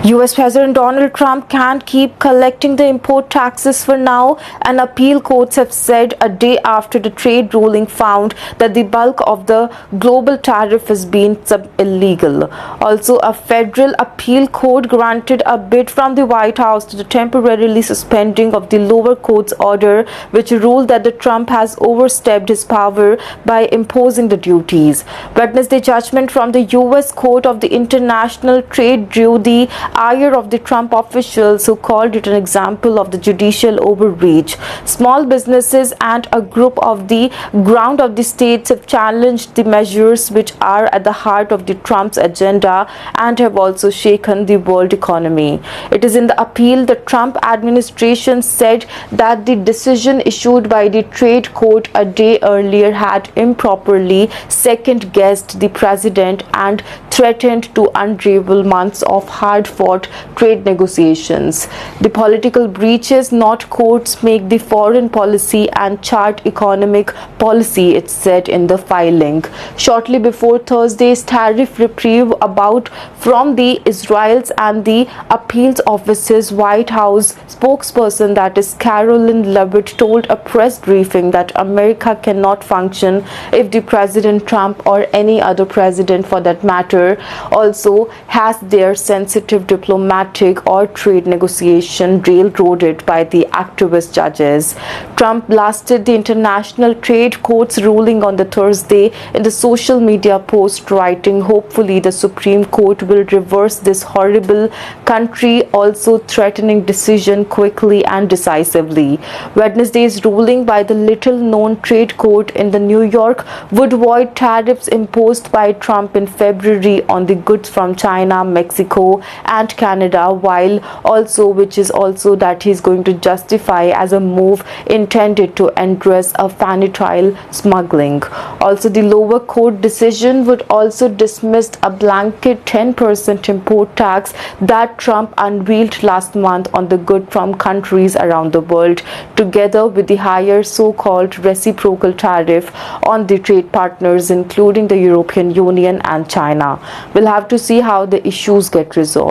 US President Donald Trump can't keep collecting the import taxes for now, and appeal courts have said a day after the trade ruling found that the bulk of the global tariff has been illegal. Also, a federal appeal court granted a bid from the White House to the temporarily suspending of the lower court's order, which ruled that the Trump has overstepped his power by imposing the duties. Wednesday judgment from the US Court of the International Trade drew the ire of the Trump officials, who called it an example of the judicial overreach. Small businesses and a group of the ground of the states have challenged the measures which are at the heart of the Trump's agenda and have also shaken the world economy. It is in the appeal the Trump administration said that the decision issued by the trade court a day earlier had improperly second-guessed the president and threatened to unravel months of hard-fought trade negotiations. The political breaches, not courts, make the foreign policy and chart economic policy, it said in the filing. Shortly before Thursday's tariff reprieve about from the Israel's and the appeals office's White House spokesperson, that is Caroline Leavitt, told a press briefing that America cannot function if the President Trump, or any other president for that matter, also has their sensitive diplomatic or trade negotiation railroaded by the activist judges. Trump blasted the International Trade Court's ruling on the Thursday in the social media post, writing, "Hopefully the Supreme Court will reverse this horrible country, also threatening decision quickly and decisively." Wednesday's ruling by the little-known trade court in the New York would void tariffs imposed by Trump in February on the goods from China, Mexico and Canada, while also which is also that he's going to justify as a move intended to address a fentanyl smuggling. Also, the lower court decision would also dismiss a blanket 10% import tax that Trump unveiled last month on the goods from countries around the world, together with the higher so-called reciprocal tariff on the trade partners including the European Union and China. We'll have to see how the issues get resolved.